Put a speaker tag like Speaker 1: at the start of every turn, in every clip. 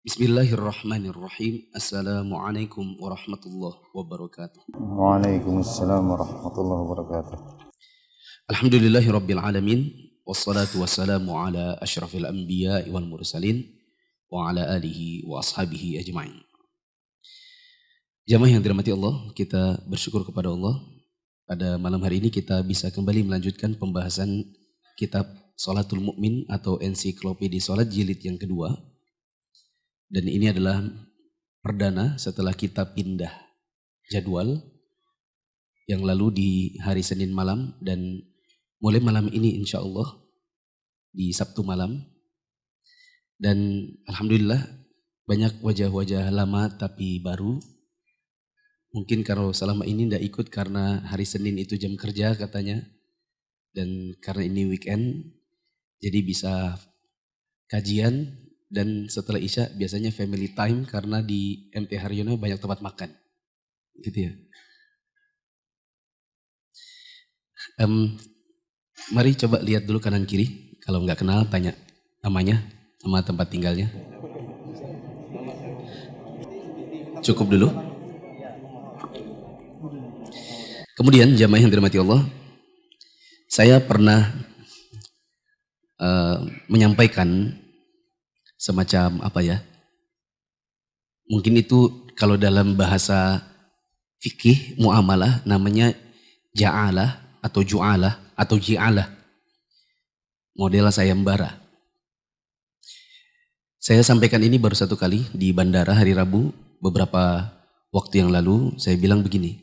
Speaker 1: Bismillahirrahmanirrahim. Assalamualaikum warahmatullahi wabarakatuh.
Speaker 2: Waalaikumsalam warahmatullahi wabarakatuh.
Speaker 1: Alhamdulillahi rabbil alamin. Wassalatu wassalamu ala ashrafil anbiya wal mursalin. Wa ala alihi wa ashabihi ajma'in. Jamaah yang dirahmati Allah, kita bersyukur kepada Allah. Pada malam hari ini kita bisa kembali melanjutkan pembahasan kitab Sholatul Mu'min atau Ensiklopedia Sholat jilid yang kedua. Dan ini adalah perdana setelah kita pindah jadwal yang lalu di hari Senin malam dan mulai malam ini insya Allah di Sabtu malam. Dan Alhamdulillah banyak wajah-wajah lama tapi baru. Mungkin kalau selama ini tidak ikut karena hari Senin itu jam kerja katanya. Dan karena ini weekend jadi bisa kajian. Dan setelah Isya biasanya family time karena di MT Haryono banyak tempat makan. Gitu ya. Mari coba lihat dulu kanan kiri. Kalau nggak kenal tanya namanya sama tempat tinggalnya. Cukup dulu. Kemudian jamaah yang dirahmati Allah. Saya pernah menyampaikan semacam apa ya, mungkin itu kalau dalam bahasa fikih muamalah namanya ja'alah atau ju'alah atau ji'alah, model sayembara. Saya sampaikan ini baru satu kali di bandara hari Rabu beberapa waktu yang lalu. Saya bilang begini,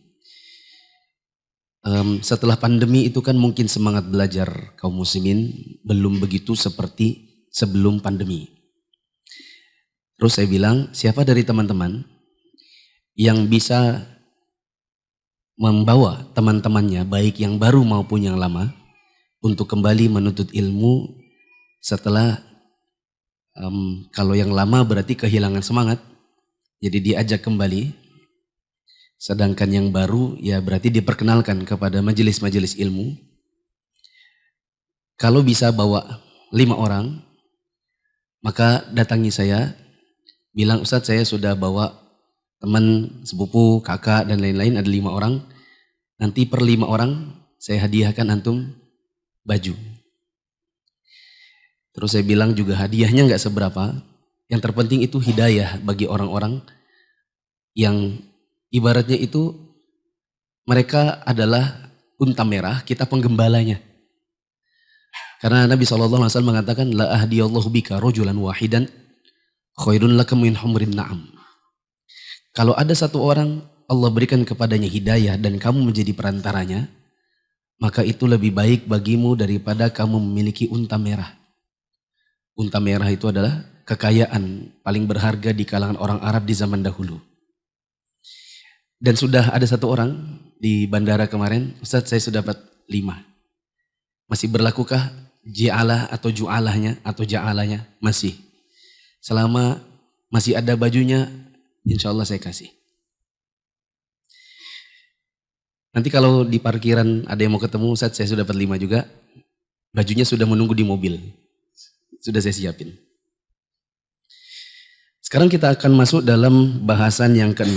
Speaker 1: setelah pandemi itu kan mungkin semangat belajar kaum muslimin belum begitu seperti sebelum pandemi. Terus saya bilang, siapa dari teman-teman yang bisa membawa teman-temannya, baik yang baru maupun yang lama, untuk kembali menuntut ilmu setelah, kalau yang lama berarti kehilangan semangat, jadi diajak kembali. Sedangkan yang baru ya berarti diperkenalkan kepada majelis-majelis ilmu. Kalau bisa bawa 5 orang, maka datangi saya. Bilang, Ustadz saya sudah bawa teman, sepupu, kakak dan lain-lain, ada 5 orang. Nanti per 5 orang saya hadiahkan antum baju. Terus saya bilang juga hadiahnya nggak seberapa. Yang terpenting itu hidayah bagi orang-orang yang ibaratnya itu mereka adalah unta merah, kita penggembalanya. Karena Nabi SAW mengatakan, La ahdiyallahu bika rojulan wahidan khairun laka min humrin na'am. Kalau ada satu orang Allah berikan kepadanya hidayah dan kamu menjadi perantaranya, maka itu lebih baik bagimu daripada kamu memiliki unta merah. Unta merah itu adalah kekayaan paling berharga di kalangan orang Arab di zaman dahulu. Dan sudah ada satu orang di bandara kemarin, Ustadz saya sudah dapat 5. Masih berlakukah ji'alah atau ju'alahnya atau ja'alahnya? Masih. Selama masih ada bajunya, insya Allah saya kasih. Nanti kalau di parkiran ada yang mau ketemu, Ustadz saya sudah dapat 5 juga. Bajunya sudah menunggu di mobil. Sudah saya siapin. Sekarang kita akan masuk dalam bahasan yang ke-6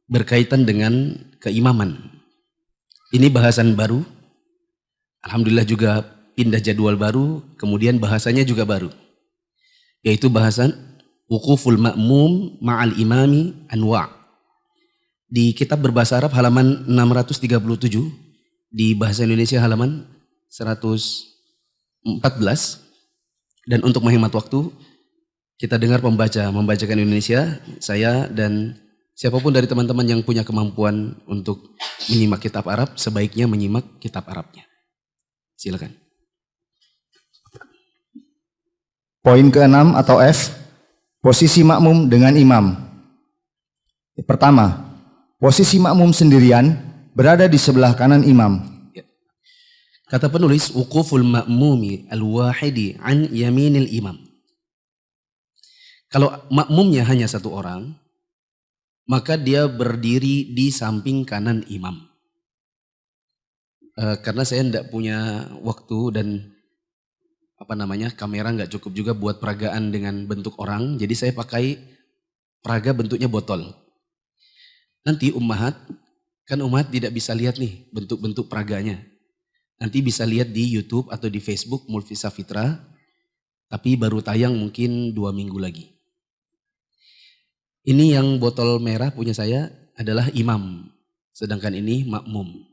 Speaker 1: berkaitan dengan keimaman. Ini bahasan baru. Alhamdulillah juga pindah jadwal baru, kemudian bahasanya juga baru. Yaitu bahasan wuquful ma'mum ma'al imami anwa'. Di kitab berbahasa Arab halaman 637, di bahasa Indonesia halaman 114. Dan untuk menghemat waktu, kita dengar membacakan Indonesia, saya dan siapapun dari teman-teman yang punya kemampuan untuk menyimak kitab Arab, sebaiknya menyimak kitab Arabnya. Silakan.
Speaker 2: Poin ke-6 atau F, posisi makmum dengan imam. Pertama, posisi makmum sendirian berada di sebelah kanan imam.
Speaker 1: Kata penulis, wuquful ma'mumi al-wahidi an yaminil imam. Kalau makmumnya hanya satu orang, maka dia berdiri di samping kanan imam. Karena saya tidak punya waktu dan kamera nggak cukup juga buat peragaan dengan bentuk orang. Jadi saya pakai peraga bentuknya botol. Nanti ummahat tidak bisa lihat nih bentuk-bentuk peraganya. Nanti bisa lihat di YouTube atau di Facebook Mulfisa Fitra. Tapi baru tayang mungkin 2 minggu lagi. Ini yang botol merah punya saya adalah imam. Sedangkan ini makmum.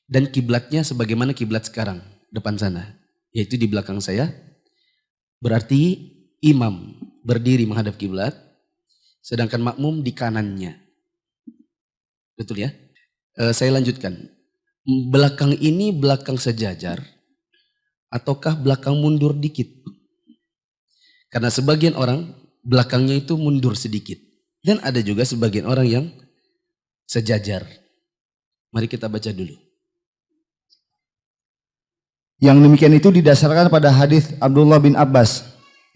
Speaker 1: Dan kiblatnya sebagaimana kiblat sekarang depan sana. Yaitu di belakang saya. Berarti imam berdiri menghadap kiblat. Sedangkan makmum di kanannya. Betul ya? Saya lanjutkan. Belakang ini belakang sejajar. Ataukah belakang mundur dikit? Karena sebagian orang belakangnya itu mundur sedikit. Dan ada juga sebagian orang yang sejajar. Mari kita baca dulu.
Speaker 2: Yang demikian itu didasarkan pada hadis Abdullah bin Abbas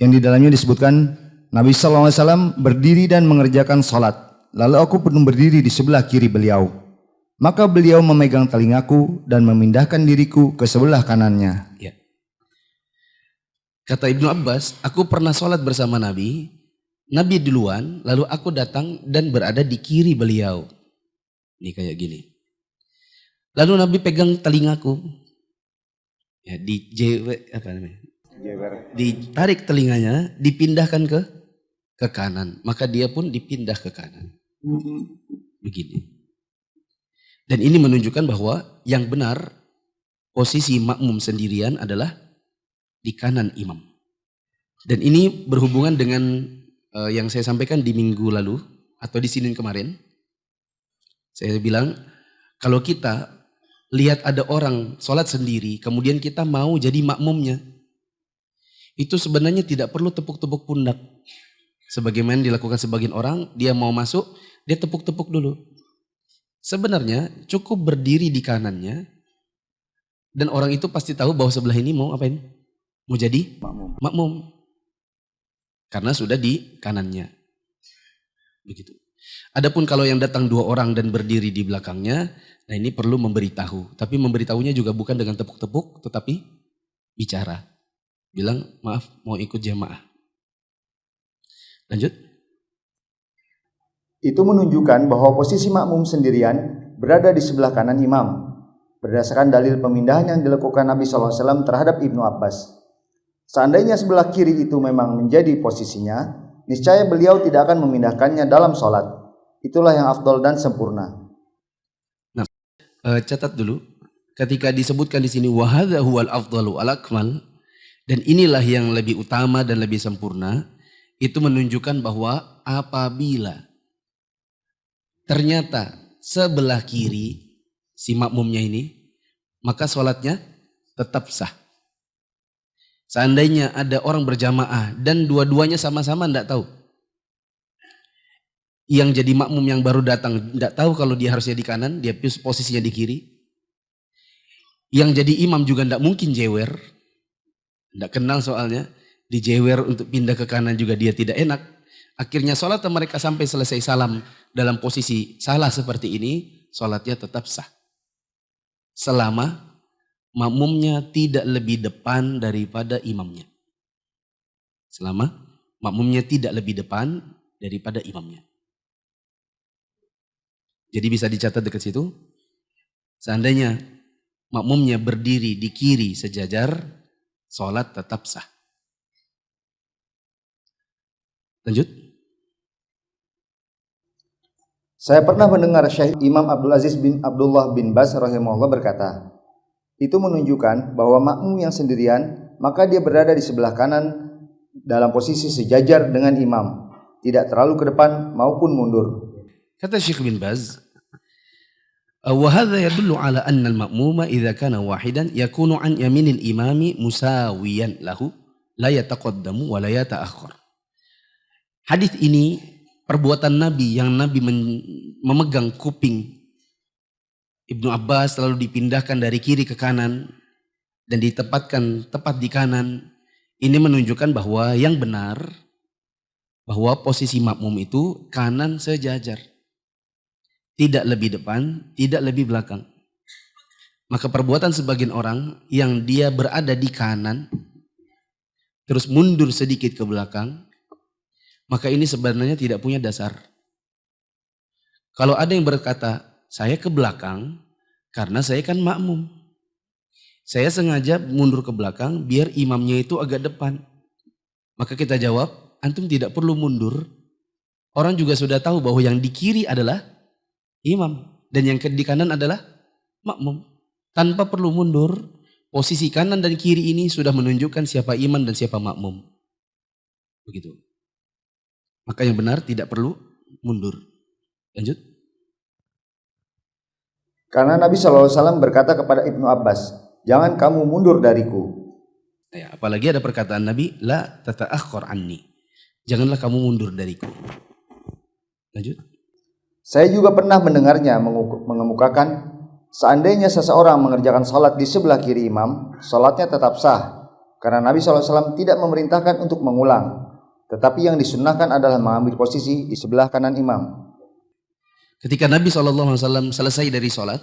Speaker 2: yang di dalamnya disebutkan Nabi SAW berdiri dan mengerjakan salat. Lalu aku pun berdiri di sebelah kiri beliau. Maka beliau memegang telingaku dan memindahkan diriku ke sebelah kanannya.
Speaker 1: Ya. Kata Ibnu Abbas, aku pernah sholat bersama Nabi. Nabi duluan, lalu aku datang dan berada di kiri beliau. Ini kayak gini. Lalu Nabi pegang telingaku. Ya, ditarik telinganya, dipindahkan ke kanan. Maka dia pun dipindah ke kanan. Begini. Dan ini menunjukkan bahwa yang benar posisi makmum sendirian adalah di kanan imam. Dan ini berhubungan dengan yang saya sampaikan di minggu lalu atau di Senin kemarin. Saya bilang kalau kita lihat ada orang sholat sendiri kemudian kita mau jadi makmumnya. Itu sebenarnya tidak perlu tepuk-tepuk pundak. Sebagaimana dilakukan sebagian orang, dia mau masuk, dia tepuk-tepuk dulu. Sebenarnya cukup berdiri di kanannya dan orang itu pasti tahu bahwa sebelah ini mau apain? Mau jadi makmum. Karena sudah di kanannya. Begitu. Adapun kalau yang datang 2 orang dan berdiri di belakangnya, nah ini perlu memberitahu. Tapi memberitahunya juga bukan dengan tepuk-tepuk, tetapi bicara. Bilang, maaf mau ikut jamaah. Lanjut.
Speaker 2: Itu menunjukkan bahwa posisi makmum sendirian berada di sebelah kanan imam. Berdasarkan dalil pemindahan yang dilakukan Nabi SAW terhadap Ibnu Abbas. Seandainya sebelah kiri itu memang menjadi posisinya, niscaya beliau tidak akan memindahkannya dalam sholat. Itulah yang afdol dan sempurna.
Speaker 1: Nah, catat dulu. Ketika disebutkan di sini wahadha huwal afdalu al akmal, dan inilah yang lebih utama dan lebih sempurna, itu menunjukkan bahwa apabila ternyata sebelah kiri si makmumnya ini, maka sholatnya tetap sah. Seandainya ada orang berjamaah dan dua-duanya sama-sama tidak tahu. Yang jadi makmum yang baru datang tidak tahu kalau dia harusnya di kanan, dia posisinya di kiri. Yang jadi imam juga tidak mungkin jewer. Tidak kenal soalnya. Dijewer untuk pindah ke kanan juga dia tidak enak. Akhirnya sholat mereka sampai selesai salam dalam posisi salah seperti ini, sholatnya tetap sah. Selama makmumnya tidak lebih depan daripada imamnya. Selama makmumnya tidak lebih depan daripada imamnya. Jadi bisa dicatat dekat situ. Seandainya makmumnya berdiri di kiri sejajar, sholat tetap sah. Lanjut.
Speaker 2: Saya pernah mendengar Syekh Imam Abdul Aziz bin Abdullah bin Baz rahimahullah berkata, itu menunjukkan bahwa makmum yang sendirian, maka dia berada di sebelah kanan dalam posisi sejajar dengan imam, tidak terlalu ke depan maupun mundur.
Speaker 1: Kata Syekh bin Baz, وهذا يدل على أن المأموم إذا كان واحدا يكون عن يمين الإمام مساويا له لا يتقدم ولا يتأخر. Hadis ini perbuatan Nabi yang Nabi memegang kuping Ibnu Abbas lalu dipindahkan dari kiri ke kanan dan ditempatkan tepat di kanan. Ini menunjukkan bahwa yang benar bahwa posisi makmum itu kanan sejajar. Tidak lebih depan, tidak lebih belakang. Maka perbuatan sebagian orang yang dia berada di kanan, terus mundur sedikit ke belakang, maka ini sebenarnya tidak punya dasar. Kalau ada yang berkata, saya ke belakang karena saya kan makmum. Saya sengaja mundur ke belakang biar imamnya itu agak depan. Maka kita jawab, antum tidak perlu mundur. Orang juga sudah tahu bahwa yang di kiri adalah imam. Dan yang di kanan adalah makmum. Tanpa perlu mundur, posisi kanan dan kiri ini sudah menunjukkan siapa imam dan siapa makmum. Begitu. Maka yang benar tidak perlu mundur. Lanjut.
Speaker 2: Karena Nabi SAW berkata kepada Ibnu Abbas, jangan kamu mundur dariku.
Speaker 1: Ya, apalagi ada perkataan Nabi, la tata'akhkhar anni. Janganlah kamu mundur dariku. Lanjut.
Speaker 2: Saya juga pernah mendengarnya mengemukakan, seandainya seseorang mengerjakan salat di sebelah kiri imam, salatnya tetap sah. Karena Nabi SAW tidak memerintahkan untuk mengulang. Tetapi yang disunnahkan adalah mengambil posisi di sebelah kanan imam.
Speaker 1: Ketika Nabi SAW selesai dari sholat,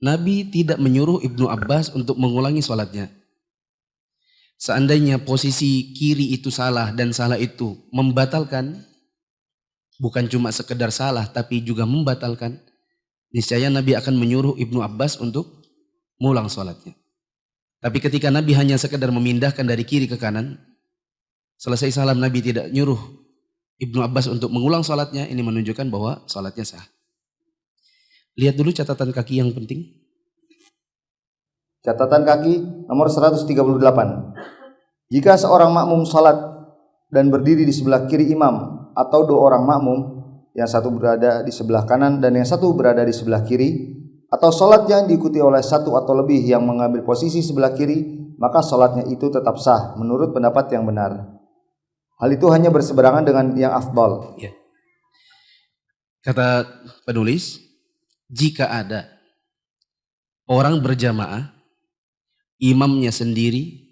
Speaker 1: Nabi tidak menyuruh Ibnu Abbas untuk mengulangi sholatnya. Seandainya posisi kiri itu salah dan salah itu membatalkan, bukan cuma sekedar salah tapi juga membatalkan, niscaya Nabi akan menyuruh Ibnu Abbas untuk mengulang sholatnya. Tapi ketika Nabi hanya sekedar memindahkan dari kiri ke kanan, selesai salam Nabi tidak nyuruh Ibnu Abbas untuk mengulang sholatnya, ini menunjukkan bahwa sholatnya sah. Lihat dulu catatan kaki yang penting.
Speaker 2: Catatan kaki nomor 138. Jika seorang makmum salat dan berdiri di sebelah kiri imam, atau dua orang makmum, yang satu berada di sebelah kanan dan yang satu berada di sebelah kiri, atau salat yang diikuti oleh satu atau lebih yang mengambil posisi sebelah kiri, maka salatnya itu tetap sah menurut pendapat yang benar. Hal itu hanya berseberangan dengan yang afdal.
Speaker 1: Ya. Kata penulis, jika ada orang berjamaah, imamnya sendiri,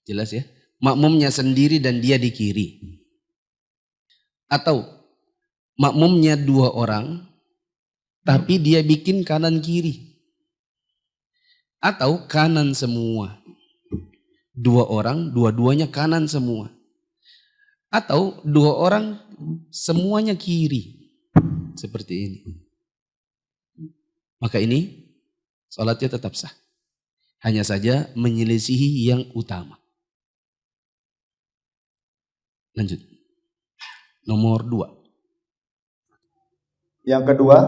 Speaker 1: jelas ya, makmumnya sendiri dan dia di kiri. Atau makmumnya dua orang, tapi dia bikin kanan kiri. Atau kanan semua. Dua orang, dua-duanya kanan semua. Atau dua orang semuanya kiri. Seperti ini. Maka ini salatnya tetap sah. Hanya saja menyelisihi yang utama. Lanjut. Nomor 2.
Speaker 2: Yang kedua,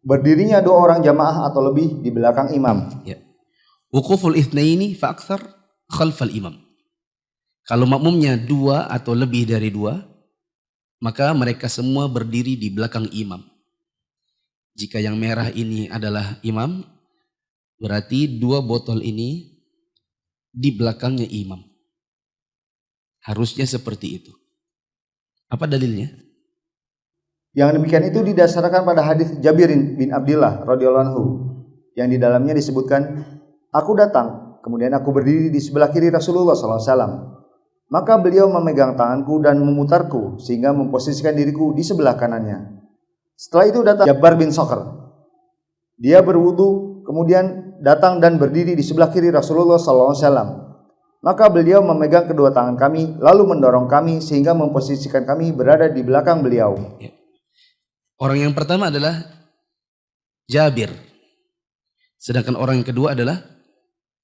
Speaker 2: berdirinya dua orang jamaah atau lebih di belakang imam.
Speaker 1: Ya. Wuquful itsnaini fa aktsar khalfal imam. Kalau makmumnya dua atau lebih dari dua, maka mereka semua berdiri di belakang imam. Jika yang merah ini adalah imam, berarti dua botol ini di belakangnya imam. Harusnya seperti itu. Apa dalilnya?
Speaker 2: Yang demikian itu didasarkan pada hadis Jabir bin Abdullah radhiyallahu anhu, yang di dalamnya disebutkan, aku datang, kemudian aku berdiri di sebelah kiri Rasulullah SAW. Maka beliau memegang tanganku dan memutarku sehingga memposisikan diriku di sebelah kanannya. Setelah itu datang Jabbar bin Sokhr. Dia berwudu, kemudian datang dan berdiri di sebelah kiri Rasulullah SAW. Maka beliau memegang kedua tangan kami, lalu mendorong kami sehingga memposisikan kami berada di belakang beliau.
Speaker 1: Orang yang pertama adalah Jabir. Sedangkan orang yang kedua adalah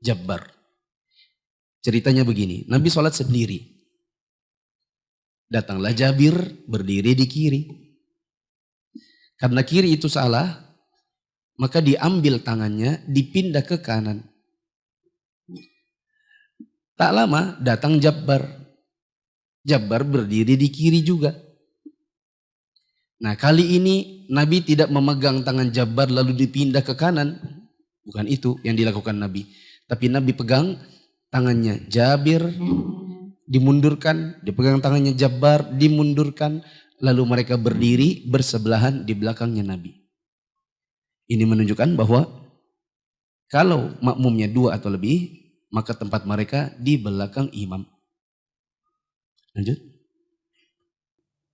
Speaker 1: Jabbar. Ceritanya begini, Nabi sholat sendiri. Datanglah Jabir berdiri di kiri. Karena kiri itu salah, maka diambil tangannya, dipindah ke kanan. Tak lama datang Jabbar. Jabbar berdiri di kiri juga. Nah, kali ini Nabi tidak memegang tangan Jabbar lalu dipindah ke kanan. Bukan itu yang dilakukan Nabi. Tapi Nabi pegang tangannya Jabir, dimundurkan, dipegang tangannya Jabbar, dimundurkan, lalu mereka berdiri bersebelahan di belakangnya Nabi. Ini menunjukkan bahwa kalau makmumnya dua atau lebih, maka tempat mereka di belakang imam. Lanjut.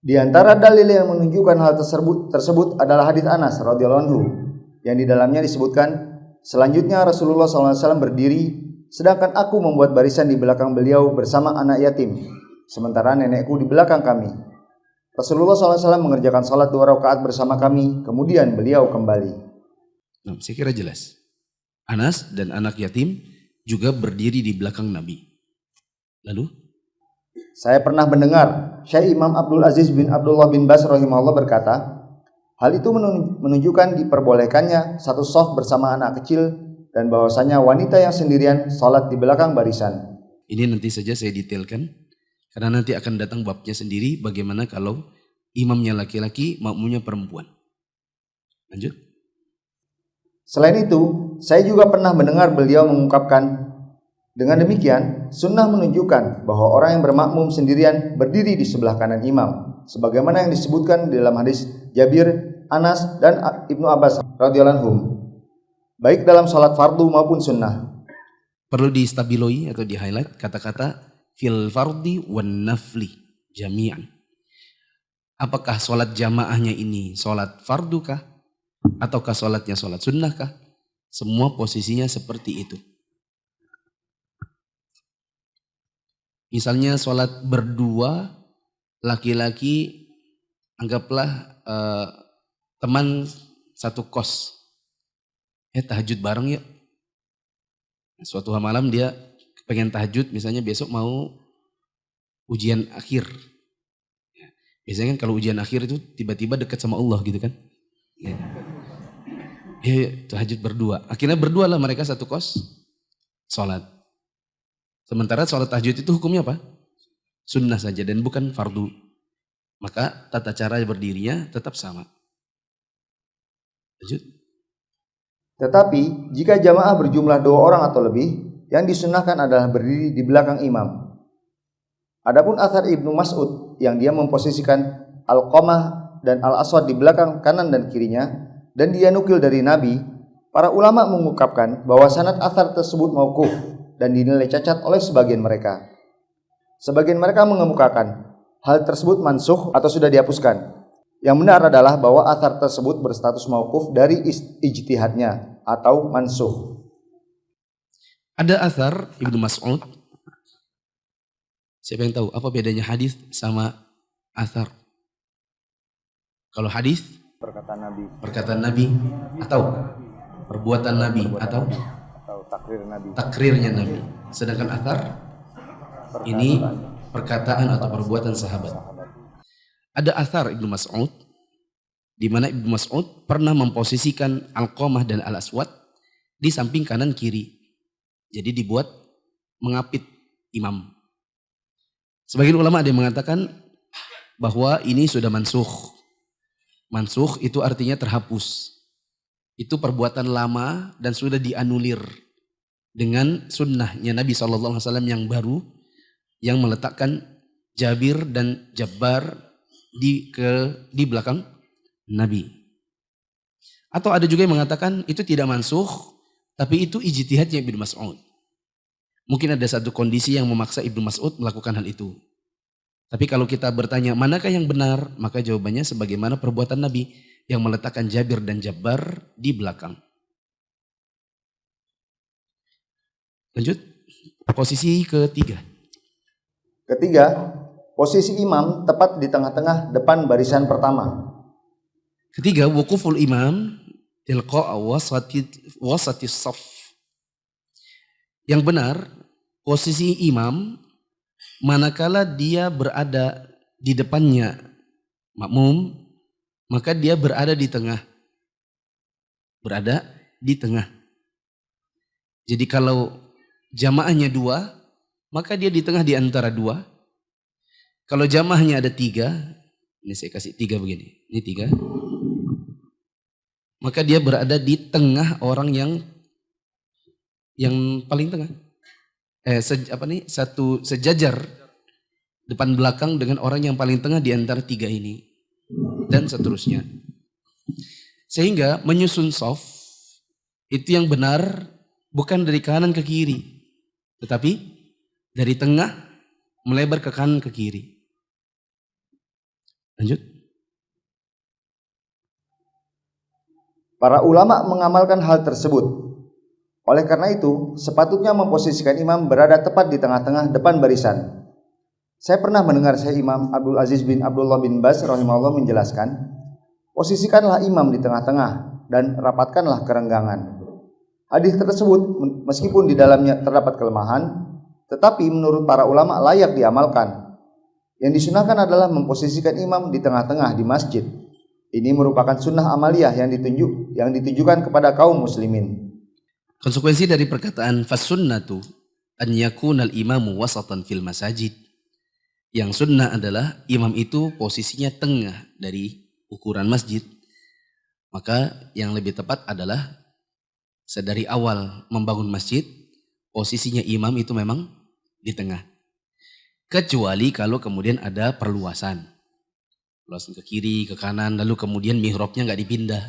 Speaker 2: Di antara dalil yang menunjukkan hal tersebut adalah hadis Anas radhiyallahu anhu, yang di dalamnya disebutkan, Selanjutnya Rasulullah SAW berdiri, sedangkan aku membuat barisan di belakang beliau bersama anak yatim, sementara nenekku di belakang kami. Rasulullah SAW mengerjakan salat 2 rakaat bersama kami, kemudian beliau kembali.
Speaker 1: Nah, saya kira jelas. Anas dan anak yatim juga berdiri di belakang Nabi. Lalu?
Speaker 2: Saya pernah mendengar Syekh Imam Abdul Aziz bin Abdullah bin Bas rahimahullah berkata, hal itu menunjukkan diperbolehkannya satu shaf bersama anak kecil dan bahwasanya wanita yang sendirian salat di belakang barisan.
Speaker 1: Ini nanti saja saya detailkan karena nanti akan datang babnya sendiri bagaimana kalau imamnya laki-laki, makmumnya perempuan. Lanjut.
Speaker 2: Selain itu, saya juga pernah mendengar beliau mengungkapkan, dengan demikian sunnah menunjukkan bahwa orang yang bermakmum sendirian berdiri di sebelah kanan imam, sebagaimana yang disebutkan di dalam hadis Jabir, Anas dan Ibnu Abbas radhiyallahu anhum, baik dalam salat fardu maupun sunnah.
Speaker 1: Perlu distabiloi atau di highlight kata-kata fil fardi wan nafli jami'an. Apakah sholat jamaahnya ini sholat fardu kah? Ataukah sholatnya sholat sunnah kah? Semua posisinya seperti itu. Misalnya sholat berdua, laki-laki anggaplah teman satu kos. Tahajud bareng yuk. Suatu malam dia pengen tahajud, misalnya besok mau ujian akhir. Biasanya kan kalau ujian akhir itu tiba-tiba dekat sama Allah gitu kan. Tahajud berdua. Akhirnya berdua lah mereka satu kos, sholat. Sementara sholat tahajud itu hukumnya apa? Sunnah saja dan bukan fardu. Maka tata cara berdirinya tetap sama. Lanjut.
Speaker 2: Tetapi jika jamaah berjumlah 2 orang atau lebih, yang disunnahkan adalah berdiri di belakang imam. Adapun athar Ibnu Mas'ud yang dia memposisikan Alqamah dan Al-Aswad di belakang kanan dan kirinya, dan dia nukil dari Nabi, para ulama mengungkapkan bahwa sanad athar tersebut mauquf dan dinilai cacat oleh sebagian mereka. Sebagian mereka mengemukakan hal tersebut mansukh atau sudah dihapuskan. Yang benar adalah bahwa athar tersebut berstatus mauquf dari ijtihadnya atau mansukh.
Speaker 1: Ada athar Ibnu Mas'ud. Siapa yang tahu apa bedanya hadis sama athar? Kalau hadis perkataan Nabi atau perbuatan Nabi atau takrirnya Nabi. Sedangkan athar ini perkataan atau perbuatan sahabat. Ada athar Ibnu Mas'ud di mana Ibnu Mas'ud pernah memposisikan Alqamah dan Al-Aswad di samping kanan kiri. Jadi dibuat mengapit imam. Sebagian ulama ada yang mengatakan bahwa ini sudah mansukh. Mansukh itu artinya terhapus. Itu perbuatan lama dan sudah dianulir dengan sunnahnya Nabi SAW yang baru, yang meletakkan Jabir dan Jabbar di belakang Nabi. Atau ada juga yang mengatakan itu tidak mansukh, tapi itu ijtihadnya Ibnu Mas'ud. Mungkin ada satu kondisi yang memaksa Ibnu Mas'ud melakukan hal itu. Tapi kalau kita bertanya manakah yang benar, maka jawabannya sebagaimana perbuatan Nabi yang meletakkan Jabir dan Jabbar di belakang. Lanjut, posisi ketiga.
Speaker 2: Ketiga, posisi imam tepat di tengah-tengah depan barisan pertama.
Speaker 1: Ketiga, wukuful imam tilqa'a wasatis shaf. Yang benar, posisi imam manakala dia berada di depannya makmum, maka dia berada di tengah. Berada di tengah. Jadi kalau jamaahnya 2, maka dia di tengah di antara 2. Kalau jamaahnya ada 3, ini saya kasih 3 begini, ini 3. Maka dia berada di tengah orang yang paling tengah. Satu sejajar depan belakang dengan orang yang paling tengah di antara 3 ini. Dan seterusnya. Sehingga menyusun shaf itu yang benar bukan dari kanan ke kiri. Tetapi dari tengah melebar ke kanan ke kiri. Lanjut.
Speaker 2: Para ulama mengamalkan hal tersebut. Oleh karena itu, sepatutnya memposisikan imam berada tepat di tengah-tengah depan barisan. Saya pernah mendengar Syekh Imam Abdul Aziz bin Abdullah bin Baz rahimahullah menjelaskan, posisikanlah imam di tengah-tengah dan rapatkanlah kerenggangan. Hadis tersebut meskipun di dalamnya terdapat kelemahan, tetapi menurut para ulama layak diamalkan. Yang disunahkan adalah memposisikan imam di tengah-tengah di masjid. Ini merupakan sunnah amaliyah yang ditujukan kepada kaum muslimin.
Speaker 1: Konsekuensi dari perkataan fasunnatu an yakunal imamu wasatan fil masajid. Yang sunnah adalah imam itu posisinya tengah dari ukuran masjid. Maka yang lebih tepat adalah sedari awal membangun masjid, posisinya imam itu memang di tengah. Kecuali kalau kemudian ada perluasan. Perluasan ke kiri, ke kanan, lalu kemudian mihrabnya nggak dipindah.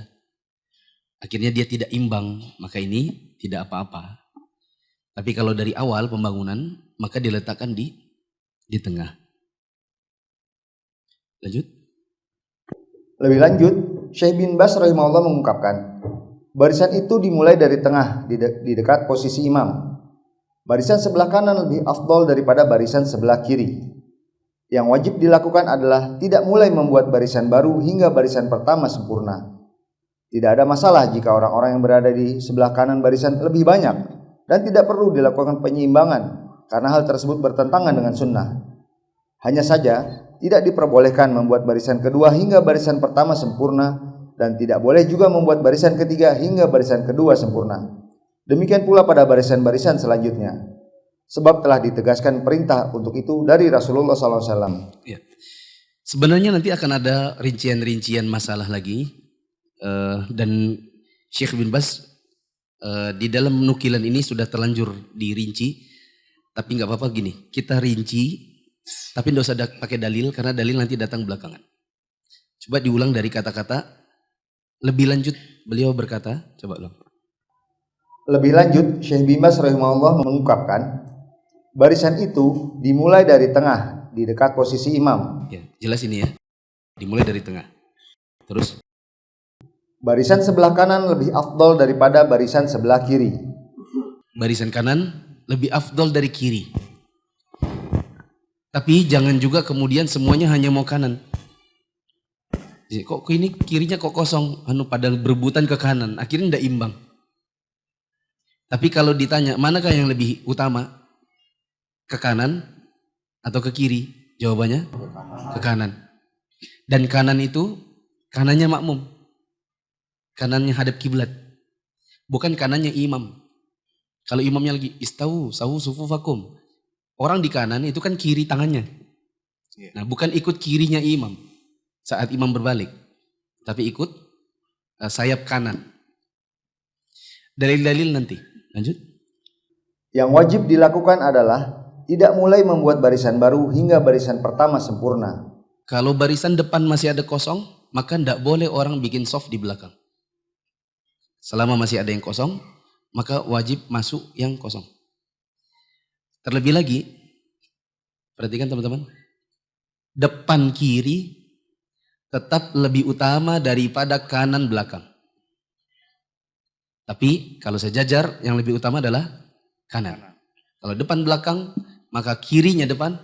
Speaker 1: Akhirnya dia tidak imbang, maka ini tidak apa-apa. Tapi kalau dari awal pembangunan, maka diletakkan di tengah. Lanjut.
Speaker 2: Lebih lanjut, Syekh bin Baz rahimahullah mengungkapkan, barisan itu dimulai dari tengah di dekat posisi imam. Barisan sebelah kanan lebih afdol daripada barisan sebelah kiri. Yang wajib dilakukan adalah tidak mulai membuat barisan baru hingga barisan pertama sempurna. Tidak ada masalah jika orang-orang yang berada di sebelah kanan barisan lebih banyak dan tidak perlu dilakukan penyeimbangan karena hal tersebut bertentangan dengan sunnah. Hanya saja tidak diperbolehkan membuat barisan kedua hingga barisan pertama sempurna dan tidak boleh juga membuat barisan ketiga hingga barisan kedua sempurna. Demikian pula pada barisan-barisan selanjutnya. Sebab telah ditegaskan perintah untuk itu dari Rasulullah SAW.
Speaker 1: Ya. Sebenarnya nanti akan ada rincian-rincian masalah lagi. Dan Syekh bin Baz di dalam nukilan ini sudah terlanjur dirinci, tapi nggak apa-apa gini, kita rinci, tapi nggak usah pakai dalil karena dalil nanti datang belakangan. Coba diulang dari kata-kata. Lebih lanjut beliau berkata, coba lo.
Speaker 2: Lebih lanjut, Syekh bin Baz rahimahullah mengungkapkan, barisan itu dimulai dari tengah di dekat posisi imam.
Speaker 1: Ya, jelas ini ya, dimulai dari tengah. Terus.
Speaker 2: Barisan sebelah kanan lebih afdol daripada barisan sebelah kiri.
Speaker 1: Barisan kanan lebih afdol dari kiri. Tapi jangan juga kemudian semuanya hanya mau kanan. Kok ini kirinya kok kosong, padahal berebutan ke kanan, akhirnya tidak imbang. Tapi kalau ditanya manakah yang lebih utama, ke kanan atau ke kiri? Jawabannya ke kanan. Dan kanan itu kanannya makmum. Kanannya hadap kiblat, bukan kanannya imam. Kalau imamnya lagi istau, sawu sufufakum, orang di kanan itu kan kiri tangannya. Nah, bukan ikut kirinya imam saat imam berbalik, tapi ikut sayap kanan. Dalil-dalil nanti. Lanjut.
Speaker 2: Yang wajib dilakukan adalah tidak mulai membuat barisan baru hingga barisan pertama sempurna.
Speaker 1: Kalau barisan depan masih ada kosong, maka tidak boleh orang bikin soft di belakang. Selama masih ada yang kosong, maka wajib masuk yang kosong. Terlebih lagi, perhatikan teman-teman, depan kiri tetap lebih utama daripada kanan belakang. Tapi kalau sejajar, yang lebih utama adalah kanan. Kalau depan belakang, maka kirinya depan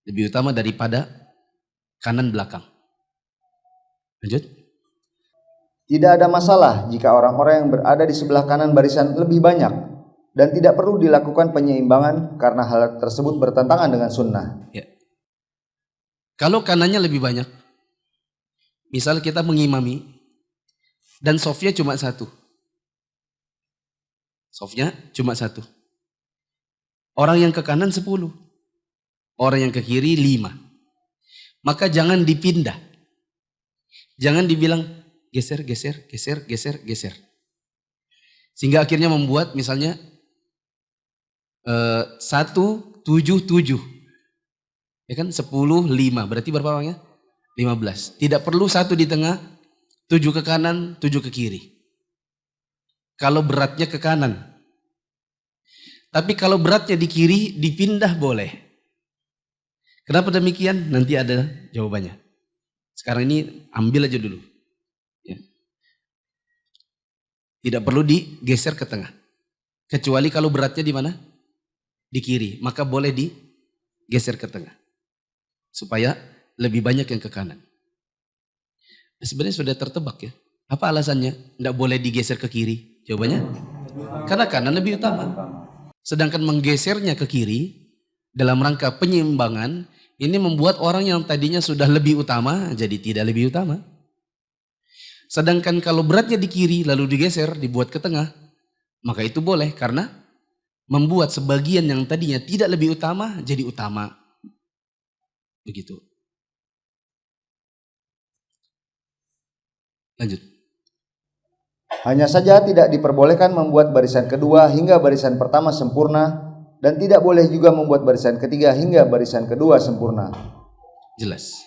Speaker 1: lebih utama daripada kanan belakang. Lanjut.
Speaker 2: Tidak ada masalah jika orang-orang yang berada di sebelah kanan barisan lebih banyak dan tidak perlu dilakukan penyeimbangan karena hal tersebut bertentangan dengan sunnah.
Speaker 1: Ya. Kalau kanannya lebih banyak, misal kita mengimami dan softnya cuma satu. Softnya cuma satu. Orang yang ke kanan 10. Orang yang ke kiri 5. Maka jangan dipindah. Jangan dibilang geser, geser, geser, geser, geser. Sehingga akhirnya membuat misalnya 1, 7, 7. Ya kan 10, 5. Berarti berapa orangnya? 15. Tidak perlu 1 di tengah, 7 ke kanan, 7 ke kiri. Kalau beratnya ke kanan. Tapi kalau beratnya di kiri, dipindah boleh. Kenapa demikian? Nanti ada jawabannya. Sekarang ini ambil aja dulu. Ya. Tidak perlu digeser ke tengah. Kecuali kalau beratnya di mana? Di kiri, maka boleh digeser ke tengah. Supaya lebih banyak yang ke kanan. Nah, sebenarnya sudah tertebak ya. Apa alasannya? Tidak boleh digeser ke kiri. Jawabannya? Karena kanan lebih utama. Sedangkan menggesernya ke kiri dalam rangka penyeimbangan, ini membuat orang yang tadinya sudah lebih utama jadi tidak lebih utama. Sedangkan kalau beratnya di kiri lalu digeser, dibuat ke tengah, maka itu boleh karena membuat sebagian yang tadinya tidak lebih utama jadi utama. Begitu. Lanjut.
Speaker 2: Hanya saja tidak diperbolehkan membuat barisan kedua hingga barisan pertama sempurna dan tidak boleh juga membuat barisan ketiga hingga barisan kedua sempurna.
Speaker 1: Jelas.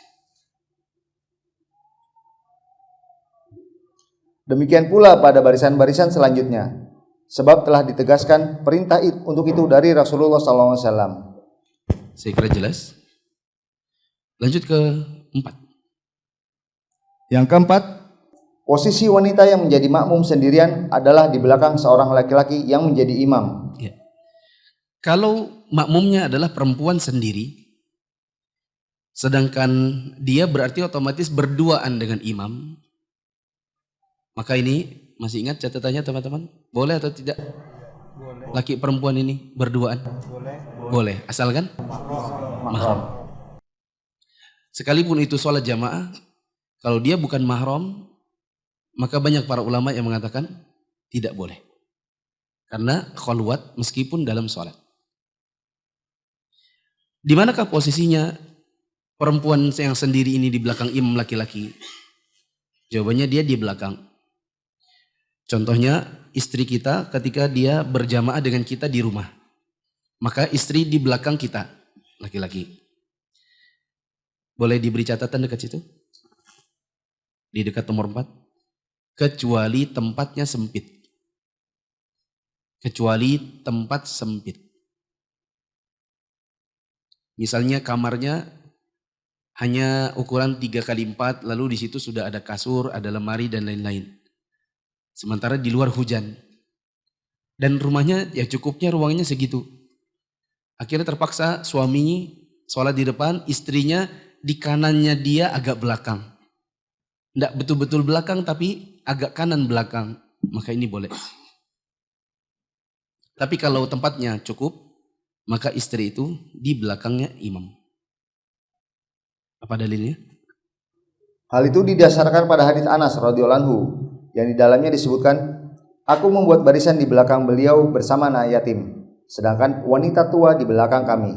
Speaker 2: Demikian pula pada barisan-barisan selanjutnya, sebab telah ditegaskan perintah untuk itu dari Rasulullah SAW.
Speaker 1: Saya kira jelas. Lanjut ke 4.
Speaker 2: Yang keempat, posisi wanita yang menjadi makmum sendirian adalah di belakang seorang laki-laki yang menjadi imam.
Speaker 1: Ya. Kalau makmumnya adalah perempuan sendiri, sedangkan dia berarti otomatis berduaan dengan imam, maka ini masih ingat catatannya teman-teman? Boleh atau tidak? Boleh. Laki perempuan ini berduaan? Boleh. Boleh, asalkan mahram. Sekalipun itu sholat jamaah, kalau dia bukan mahram, maka banyak para ulama yang mengatakan tidak boleh. Karena khalwat meskipun dalam sholat. Di manakah posisinya perempuan yang sendiri ini di belakang imam laki-laki? Jawabannya dia di belakang. Contohnya istri kita ketika dia berjamaah dengan kita di rumah. Maka istri di belakang kita, laki-laki. Boleh diberi catatan dekat situ? Di dekat nomor 4. Kecuali tempatnya sempit. Kecuali tempat sempit. Misalnya kamarnya hanya ukuran 3x4, lalu di situ sudah ada kasur, ada lemari dan lain-lain. Sementara di luar hujan. Dan rumahnya ya cukupnya ruangnya segitu. Akhirnya terpaksa suaminya sholat di depan, istrinya di kanannya dia agak belakang. Tidak betul-betul belakang tapi agak kanan belakang. Maka ini boleh. Tapi kalau tempatnya cukup, maka istri itu di belakangnya imam. Apa dalilnya?
Speaker 2: Hal itu didasarkan pada hadits Anas radhiyallahu anhu yang di dalamnya disebutkan, aku membuat barisan di belakang beliau bersama anak yatim, sedangkan wanita tua di belakang kami.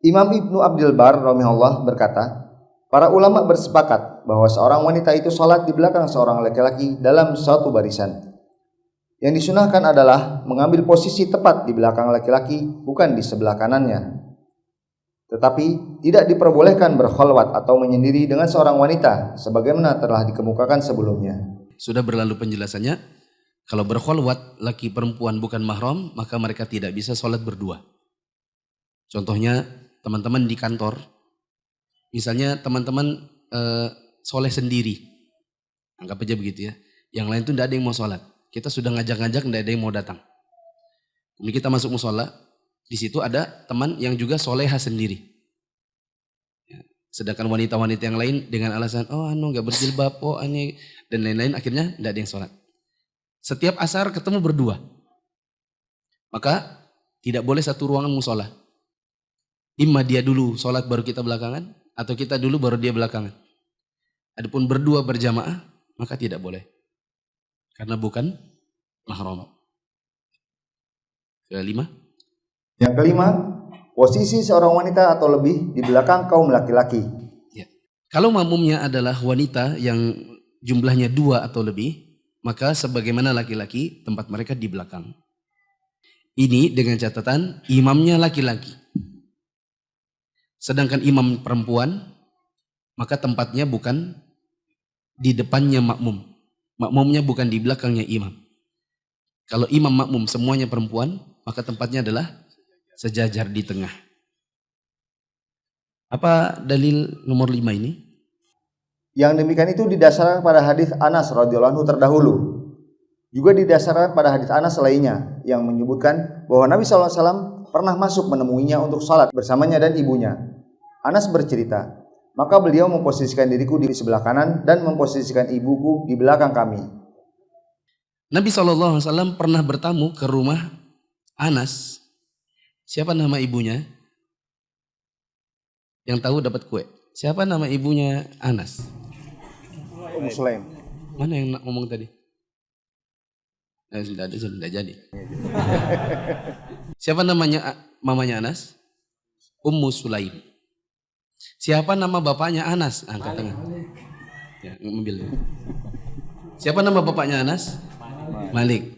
Speaker 2: Imam Ibnu Abdul Bar rahimahullah berkata, para ulama bersepakat bahwa seorang wanita itu sholat di belakang seorang laki-laki dalam suatu barisan. Yang disunahkan adalah mengambil posisi tepat di belakang laki-laki, bukan di sebelah kanannya. Tetapi tidak diperbolehkan berkhalwat atau menyendiri dengan seorang wanita, sebagaimana telah dikemukakan sebelumnya.
Speaker 1: Sudah berlalu penjelasannya, kalau berkhalwat laki perempuan bukan mahram, maka mereka tidak bisa sholat berdua. Contohnya teman-teman di kantor, misalnya teman-teman soleh sendiri, anggap aja begitu ya. Yang lain tuh tidak ada yang mau sholat. Kita sudah ngajak-ngajak, tidak ada yang mau datang. Kemudian kita masuk musola, di situ ada teman yang juga soleha sendiri. Ya. Sedangkan wanita-wanita yang lain dengan alasan, oh nggak berjilbab, oh aneh, dan lain-lain, akhirnya tidak ada yang sholat. Setiap asar ketemu berdua. Maka tidak boleh satu ruangan musola. Imma dia dulu sholat baru kita belakangan, atau kita dulu baru dia belakangan. Adapun berdua berjamaah, maka tidak boleh. Karena bukan mahram. Kelima.
Speaker 2: Yang kelima, posisi seorang wanita atau lebih di belakang kaum laki-laki.
Speaker 1: Ya. Kalau makmumnya adalah wanita yang jumlahnya 2 atau lebih, maka sebagaimana laki-laki tempat mereka di belakang. Ini dengan catatan imamnya laki-laki. Sedangkan imam perempuan, maka tempatnya bukan di depannya makmum. Makmumnya bukan di belakangnya imam. Kalau imam makmum semuanya perempuan, maka tempatnya adalah sejajar di tengah. Apa dalil nomor 5 ini?
Speaker 2: Yang demikian itu didasarkan pada hadis Anas radhiyallahu anhu terdahulu. Juga didasarkan pada hadits Anas lainnya yang menyebutkan bahwa Nabi SAW pernah masuk menemuinya untuk salat bersamanya dan ibunya. Anas bercerita, maka beliau memposisikan diriku di sebelah kanan dan memposisikan ibuku di belakang kami.
Speaker 1: Nabi SAW pernah bertamu ke rumah Anas. Siapa nama ibunya? Yang tahu dapat kue. Siapa nama ibunya Anas?
Speaker 2: Ummu Sulaim.
Speaker 1: Mana yang ngomong tadi? Sudah jadi. Siapa namanya mamanya Anas? Ummu Sulaim. Siapa nama bapaknya Anas? Angkat tangan. Ya, ambil. Siapa nama bapaknya Anas? Malik.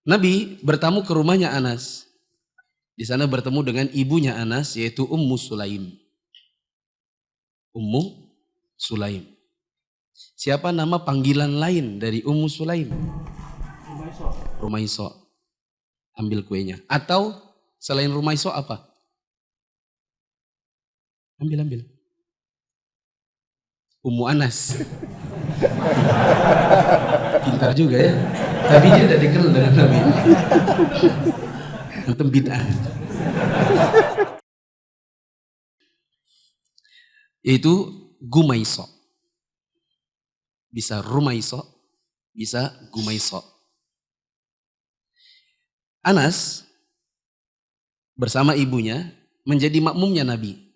Speaker 1: Nabi bertamu ke rumahnya Anas. Di sana bertemu dengan ibunya Anas, yaitu Ummu Sulaim. Ummu Sulaim. Siapa nama panggilan lain dari Ummu Sulaim? Rumaiso. Ambil kuenya. Atau selain Rumaiso apa? Ambil. Ummu Anas. Pintar juga ya. Tapi dia tidak dikenal dengan Nabi. Antum bid'ah. Yaitu Gumaiso. Bisa Rumaiso, bisa Gumaiso. Anas bersama ibunya menjadi makmumnya Nabi.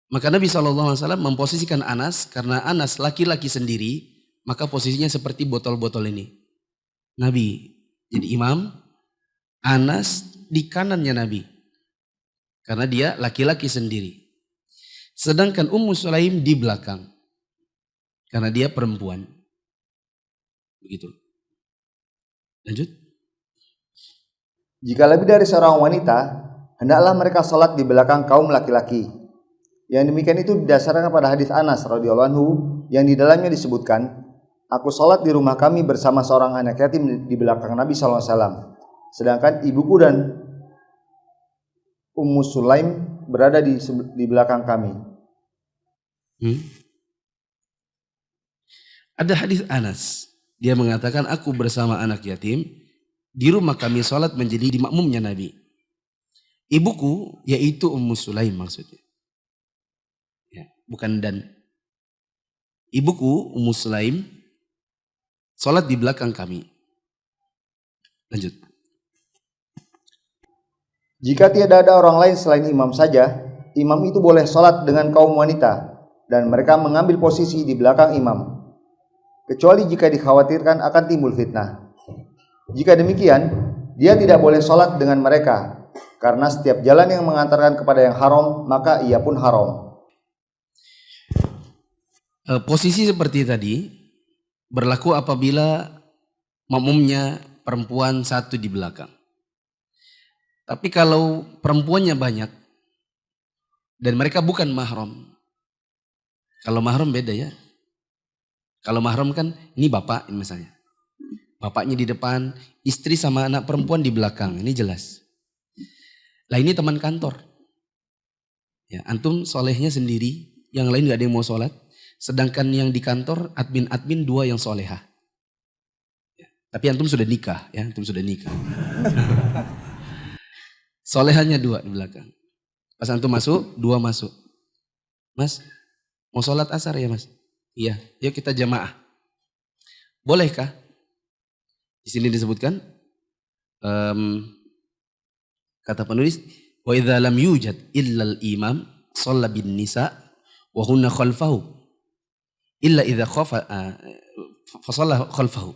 Speaker 1: Maka Nabi SAW memposisikan Anas, karena Anas laki-laki sendiri, maka posisinya seperti botol-botol ini. Nabi jadi imam, Anas di kanannya Nabi. Karena dia laki-laki sendiri. Sedangkan Ummu Sulaim di belakang. Karena dia perempuan. Begitu. Lanjut.
Speaker 2: Jika lebih dari seorang wanita, hendaklah mereka salat di belakang kaum laki-laki. Yang demikian itu didasarkan pada hadis Anas radhiyallahu anhu yang di dalamnya disebutkan, aku salat di rumah kami bersama seorang anak yatim di belakang Nabi SAW. Sedangkan ibuku dan Ummu Sulaim berada di belakang kami.
Speaker 1: Ada hadis Anas. Dia mengatakan, aku bersama anak yatim di rumah kami salat menjadi di makmumnya Nabi. Ibuku yaitu Ummu Sulaim maksudnya. Ya, bukan dan. Ibuku Ummu Sulaim salat di belakang kami. Lanjut.
Speaker 2: Jika tiada ada orang lain selain imam saja, imam itu boleh salat dengan kaum wanita dan mereka mengambil posisi di belakang imam. Kecuali jika dikhawatirkan akan timbul fitnah. Jika demikian, dia tidak boleh salat dengan mereka, karena setiap jalan yang mengantarkan kepada yang haram, maka ia pun haram.
Speaker 1: Posisi seperti tadi berlaku apabila makmumnya perempuan satu di belakang. Tapi kalau perempuannya banyak dan mereka bukan mahram. Kalau mahram beda ya. Kalau mahram kan ini bapak misalnya. Bapaknya di depan, istri sama anak perempuan di belakang. Ini jelas. Lah ini teman kantor. Ya, antum solehnya sendiri, yang lain gak ada yang mau sholat. Sedangkan yang di kantor admin-admin 2 yang solehah. Ya, tapi antum sudah nikah, ya, antum sudah nikah. Solehannya 2 di belakang. Pas antum masuk, 2 masuk. Mas, mau sholat asar ya mas? Iya, yuk kita jamaah. Bolehkah? Di sini disebutkan, kata penulis, wa idza lam yujad illal imam shalla bin nisa wa hunna khalfahu. Illa idza khafa fasalla khalfahu.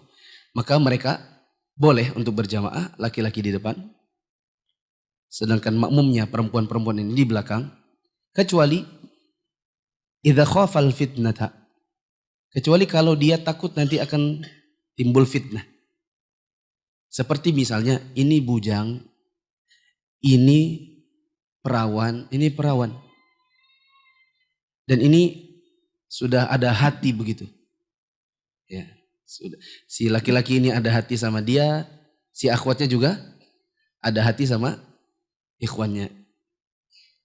Speaker 1: Maka mereka boleh untuk berjamaah, laki-laki di depan, sedangkan makmumnya perempuan-perempuan ini di belakang, kecuali idza khafal fitnata, kecuali kalau dia takut nanti akan timbul fitnah. Seperti misalnya ini bujang, ini perawan, dan ini sudah ada hati begitu. Ya, sudah. Si laki-laki ini ada hati sama dia, si akhwatnya juga ada hati sama ikhwannya.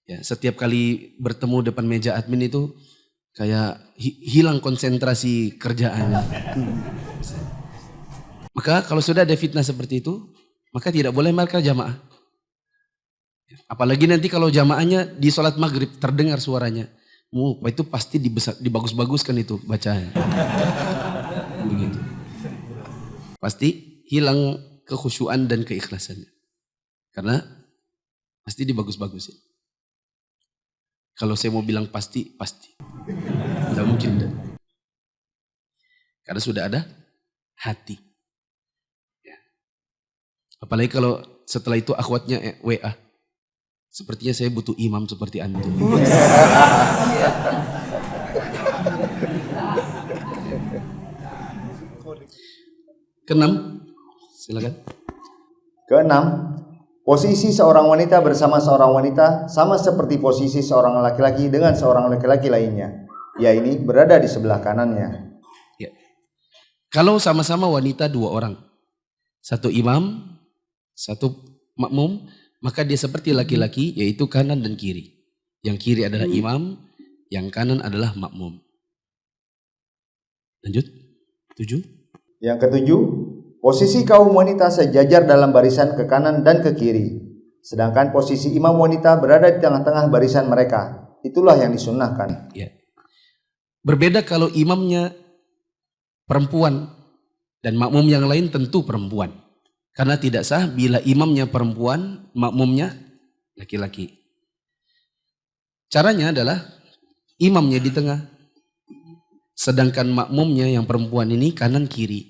Speaker 1: Ya, setiap kali bertemu depan meja admin itu kayak hilang konsentrasi kerjaannya. Maka kalau sudah ada fitnah seperti itu, maka tidak boleh mereka jamaah. Apalagi nanti kalau jamaahnya di sholat maghrib terdengar suaranya. Itu pasti dibagus-baguskan itu bacaan. Begitu. Pasti hilang kekhusyuan dan keikhlasannya. Karena pasti dibagus-bagusin. Kalau saya mau bilang pasti. Tidak mungkin. Karena sudah ada hati. Ya. Apalagi kalau setelah itu akhwatnya WA. Sepertinya saya butuh imam seperti antum. Keenam, silakan.
Speaker 2: Keenam, posisi seorang wanita bersama seorang wanita sama seperti posisi seorang laki-laki dengan seorang laki-laki lainnya. Yaitu berada di sebelah kanannya.
Speaker 1: Ya. Kalau sama-sama wanita dua orang, satu imam, satu makmum, maka dia seperti laki-laki, yaitu kanan dan kiri. Yang kiri adalah imam, yang kanan adalah makmum. Lanjut. 7.
Speaker 2: Yang ketujuh, posisi kaum wanita sejajar dalam barisan ke kanan dan ke kiri. Sedangkan posisi imam wanita berada di tengah-tengah barisan mereka. Itulah yang disunnahkan.
Speaker 1: Ya. Berbeda kalau imamnya perempuan dan makmum yang lain tentu perempuan. Karena tidak sah bila imamnya perempuan, makmumnya laki-laki. Caranya adalah imamnya di tengah. Sedangkan makmumnya yang perempuan ini kanan kiri.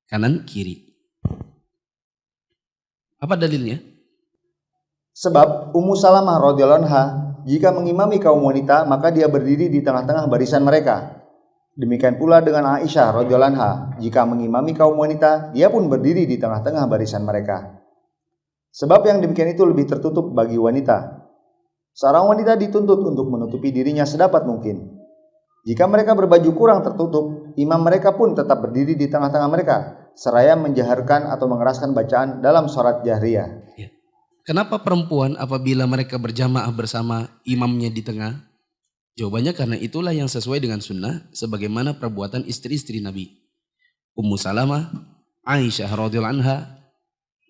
Speaker 1: Kanan kiri. Apa dalilnya?
Speaker 2: Sebab Ummu Salamah radhiyallahu anha jika mengimami kaum wanita maka dia berdiri di tengah-tengah barisan mereka. Demikian pula dengan Aisyah radhiyallahu anha, jika mengimami kaum wanita, dia pun berdiri di tengah-tengah barisan mereka. Sebab yang demikian itu lebih tertutup bagi wanita. Seorang wanita dituntut untuk menutupi dirinya sedapat mungkin. Jika mereka berbaju kurang tertutup, imam mereka pun tetap berdiri di tengah-tengah mereka, seraya menjaharkan atau mengeraskan bacaan dalam sholat jahriyah.
Speaker 1: Ya. Kenapa perempuan apabila mereka berjamaah bersama imamnya di tengah? Jawabannya karena itulah yang sesuai dengan sunnah sebagaimana perbuatan istri-istri Nabi. Ummu Salamah, Aisyah radhiyallahu anha,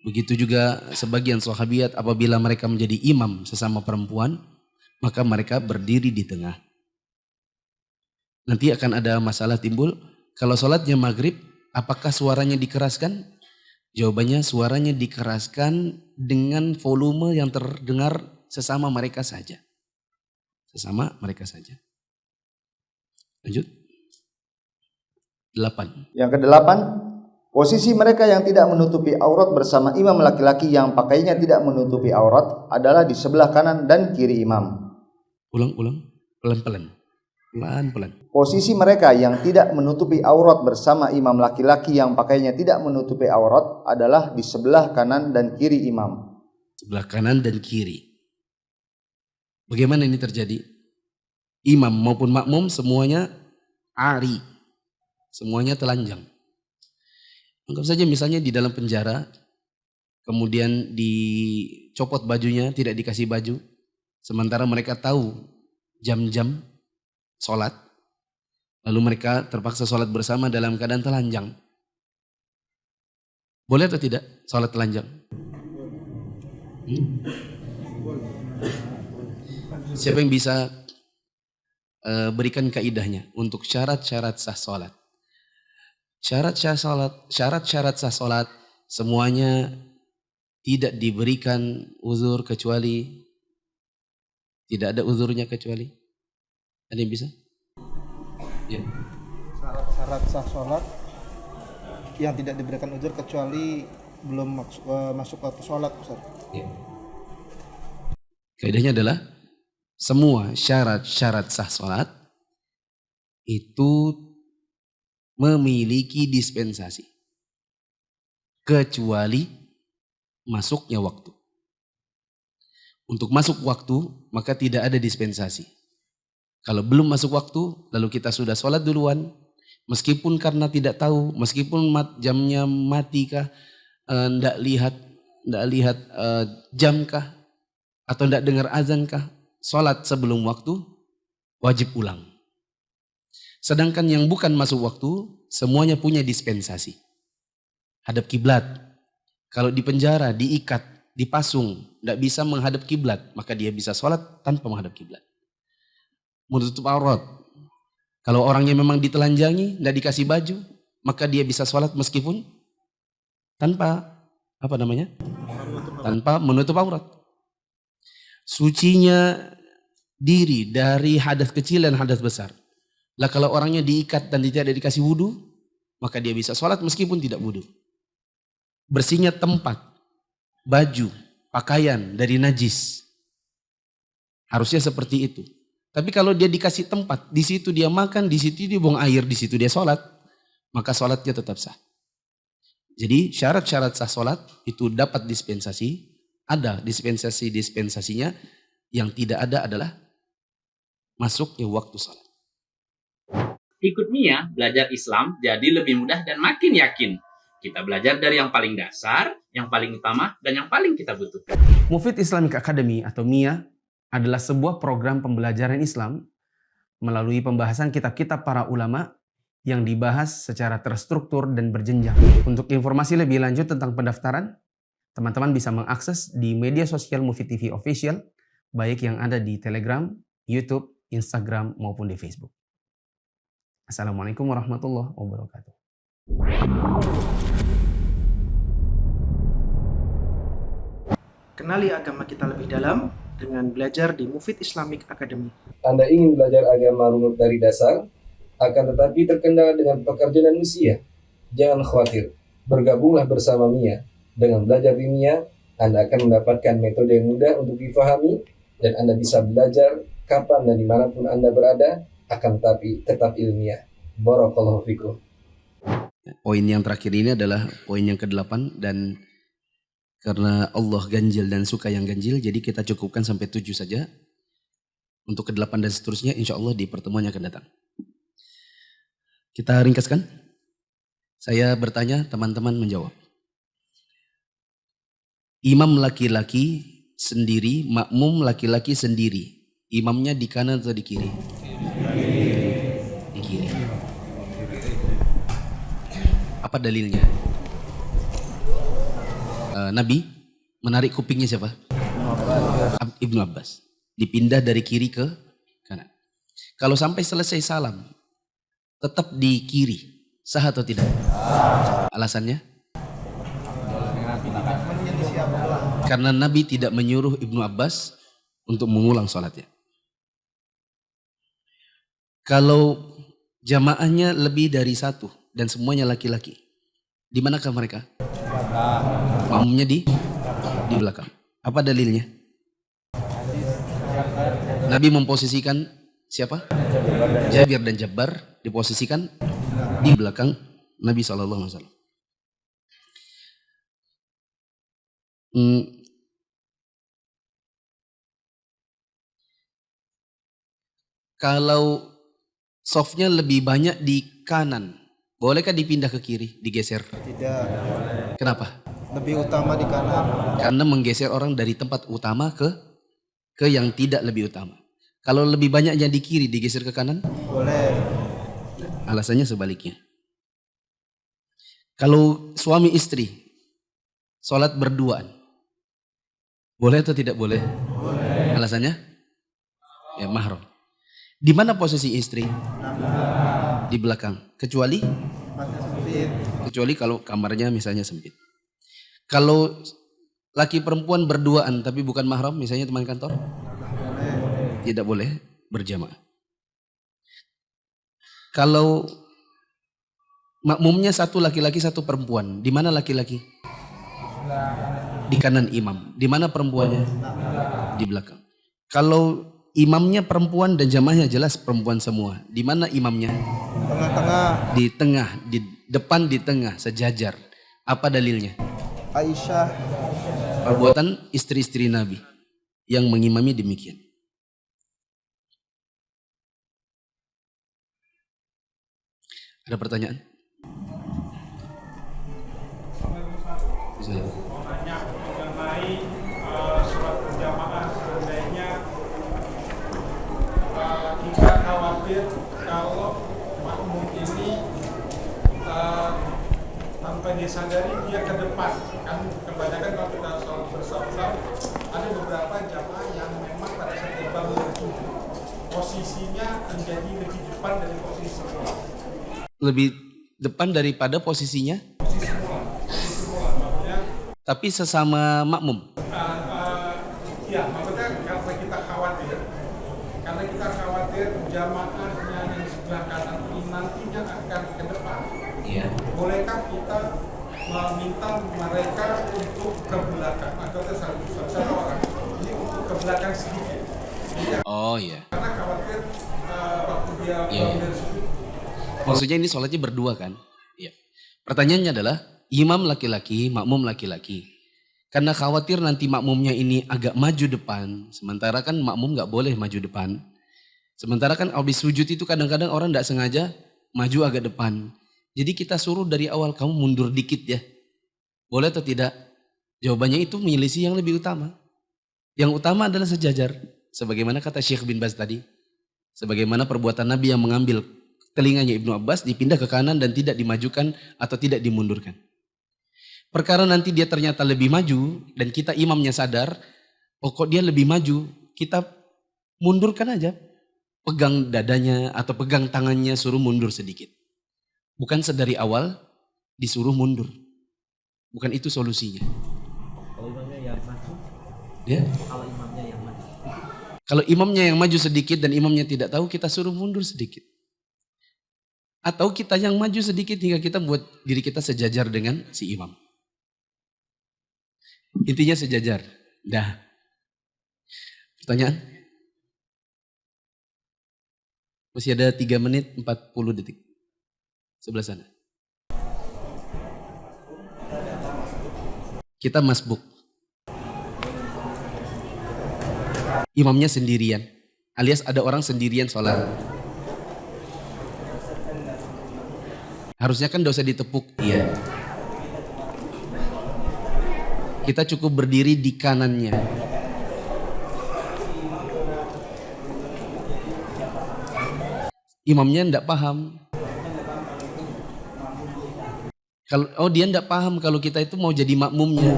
Speaker 1: begitu juga sebagian sahabiat apabila mereka menjadi imam sesama perempuan, maka mereka berdiri di tengah. Nanti akan ada masalah timbul, kalau sholatnya maghrib, apakah suaranya dikeraskan? Jawabannya suaranya dikeraskan dengan volume yang terdengar sesama mereka saja. Sesama mereka saja. Lanjut. 8.
Speaker 2: Yang kedelapan, posisi mereka yang tidak menutupi aurat bersama imam laki-laki yang pakainya tidak menutupi aurat adalah di sebelah kanan dan kiri imam.
Speaker 1: Ulang. Pelan-pelan.
Speaker 2: Posisi mereka yang tidak menutupi aurat bersama imam laki-laki yang pakainya tidak menutupi aurat adalah di sebelah kanan dan kiri imam.
Speaker 1: Sebelah kanan dan kiri. Bagaimana ini terjadi? Imam maupun makmum semuanya ari. Semuanya telanjang. Anggap saja misalnya di dalam penjara, kemudian dicopot bajunya, tidak dikasih baju. Sementara mereka tahu jam-jam sholat. Lalu mereka terpaksa sholat bersama dalam keadaan telanjang. Boleh atau tidak sholat telanjang? Siapa yang bisa berikan kaidahnya untuk syarat-syarat sah sholat? Syarat-syarat sah sholat semuanya tidak diberikan uzur kecuali tidak ada uzurnya kecuali. Ada yang bisa? Ya.
Speaker 3: Syarat sah sholat yang tidak diberikan uzur kecuali belum masuk waktu sholat, Ustaz.
Speaker 1: Ya. Kaidahnya adalah semua syarat-syarat sah sholat itu memiliki dispensasi kecuali masuknya waktu. Untuk masuk waktu maka tidak ada dispensasi. Kalau belum masuk waktu lalu kita sudah sholat duluan, meskipun karena tidak tahu, meskipun jamnya mati kah, ndak lihat jam kah, atau tidak dengar azan kah, sholat sebelum waktu, wajib ulang. Sedangkan yang bukan masuk waktu, semuanya punya dispensasi. Hadap kiblat. Kalau di penjara, diikat, dipasung, tidak bisa menghadap kiblat, maka dia bisa sholat tanpa menghadap kiblat. Menutup aurat. Kalau orangnya memang ditelanjangi, tidak dikasih baju, maka dia bisa sholat meskipun tanpa tanpa menutup aurat. Sucinya diri dari hadas kecil dan hadas besar. Lah kalau orangnya diikat dan tidak dikasih wudhu, maka dia bisa sholat meskipun tidak wudhu. Bersihnya tempat, baju, pakaian dari najis. Harusnya seperti itu. Tapi kalau dia dikasih tempat, di situ dia makan, di situ dia buang air, di situ dia sholat, maka sholatnya tetap sah. Jadi syarat-syarat sah sholat itu dapat dispensasi, ada dispensasinya, yang tidak ada adalah masuknya waktu sholat.
Speaker 4: Ikut Mia belajar Islam jadi lebih mudah dan makin yakin. Kita belajar dari yang paling dasar, yang paling utama, dan yang paling kita butuhkan.
Speaker 1: Mufid Islamic Academy atau MIA adalah sebuah program pembelajaran Islam melalui pembahasan kitab-kitab para ulama yang dibahas secara terstruktur dan berjenjang. Untuk informasi lebih lanjut tentang pendaftaran, teman-teman bisa mengakses di media sosial Mufid TV Official, baik yang ada di Telegram, YouTube, Instagram, maupun di Facebook. Assalamualaikum warahmatullahi wabarakatuh.
Speaker 5: Kenali agama kita lebih dalam dengan belajar di Mufid Islamic Academy.
Speaker 6: Anda ingin belajar agama runut dari dasar, akan tetapi terkendala dengan pekerjaan dan usia? Jangan khawatir, bergabunglah bersama Mia. Dengan belajar di Mia, Anda akan mendapatkan metode yang mudah untuk difahami, dan Anda bisa belajar kapan dan dimanapun Anda berada, akan tetapi tetap ilmiah. Barakallahu fikum.
Speaker 1: Poin yang terakhir ini adalah poin yang ke-8, dan karena Allah ganjil dan suka yang ganjil, jadi kita cukupkan sampai 7 saja. Untuk ke-8 dan seterusnya insya Allah di pertemuan yang akan datang. Kita ringkaskan. Saya bertanya, teman-teman menjawab. Imam laki-laki sendiri, makmum laki-laki sendiri. Imamnya di kanan atau di kiri? Di kiri. Apa dalilnya? Nabi menarik kupingnya siapa? Ibnu Abbas. Dipindah dari kiri ke kanan. Kalau sampai selesai salam, tetap di kiri, sah atau tidak? Alasannya? Karena Nabi tidak menyuruh Ibnu Abbas untuk mengulang sholatnya. Kalau jamaahnya lebih dari 1 dan semuanya laki-laki, di manakah mereka? Makmumnya di belakang. Apa dalilnya? Nabi memposisikan siapa? Jabir dan Jabbar diposisikan di belakang Nabi SAW. Kalau softnya lebih banyak di kanan, bolehkah dipindah ke kiri, digeser?
Speaker 3: Tidak,
Speaker 1: Kenapa?
Speaker 3: lebih utama di kanan.
Speaker 1: Karena menggeser orang dari tempat utama ke yang tidak lebih utama. Kalau lebih banyaknya di kiri, digeser ke kanan?
Speaker 3: Boleh.
Speaker 1: Alasannya sebaliknya. Kalau suami istri sholat berduaan, boleh atau tidak boleh? Boleh. Alasannya? Ya, mahram. Di mana posisi istri? Di belakang. Kecuali kalau kamarnya misalnya sempit. Kalau laki perempuan berduaan tapi bukan mahram, misalnya teman kantor, tidak boleh berjamaah. Kalau makmumnya 1 laki-laki 1 perempuan, di mana laki-laki? Di kanan imam. Di mana perempuannya? Di belakang. Kalau imamnya perempuan dan jamaahnya jelas perempuan semua, di mana imamnya?
Speaker 3: Tengah-tengah.
Speaker 1: Di tengah, di depan, di tengah, sejajar. Apa dalilnya?
Speaker 3: Aisyah.
Speaker 1: Perbuatan istri-istri Nabi yang mengimami demikian. Ada pertanyaan?
Speaker 7: Mau nanya mengenai sholat berjamaah sadari dia ke depan. Kan kebanyakan kalau kita sholat bersama ada beberapa jamaah yang memang pada saat dia bangun dari sujud posisinya menjadi lebih depan dari posisi semula.
Speaker 1: Lebih depan daripada posisinya?
Speaker 7: Posisi semula maksudnya.
Speaker 1: Tapi sesama makmum?
Speaker 7: Ya, maksudnya karena kita khawatir jamaahnya yang di sebelah kanan ini nantinya akan ke depan.
Speaker 1: Iya.
Speaker 7: Bolehkah kita meminta mereka untuk ke belakang atau satu orang ini untuk ke belakang sedikit? Jadi,
Speaker 1: Oh iya.
Speaker 7: karena khawatir waktu dia bangun dari sujud.
Speaker 1: Maksudnya ini sholatnya berdua kan? Iya. Pertanyaannya adalah imam laki-laki, makmum laki-laki. Karena khawatir nanti makmumnya ini agak maju depan. Sementara kan makmum gak boleh maju depan. Sementara kan habis sujud itu kadang-kadang orang gak sengaja maju agak depan. Jadi kita suruh dari awal kamu mundur dikit ya. Boleh atau tidak? Jawabannya itu menyelisih yang lebih utama. Yang utama adalah sejajar. Sebagaimana kata Syekh bin Baz tadi. Sebagaimana perbuatan Nabi yang mengambil telinganya Ibnu Abbas dipindah ke kanan dan tidak dimajukan atau tidak dimundurkan. Perkara nanti dia ternyata lebih maju dan kita imamnya sadar, kok dia lebih maju, kita mundurkan aja. Pegang dadanya atau pegang tangannya suruh mundur sedikit. Bukan sedari awal disuruh mundur. Bukan itu solusinya.
Speaker 8: Kalau imamnya yang maju?
Speaker 1: Ya? Kalau imamnya yang maju sedikit dan imamnya tidak tahu, kita suruh mundur sedikit. Atau kita yang maju sedikit hingga kita buat diri kita sejajar dengan si imam. Intinya sejajar. Dah. Pertanyaan? Masih ada 3 menit 40 detik. Sebelah sana. Kita masbuk. Imamnya sendirian. Alias ada orang sendirian sholat. Harusnya kan dosa ditepuk. Iya. Kita cukup berdiri di kanannya. Imamnya enggak paham. Dia enggak paham kalau kita itu mau jadi makmumnya.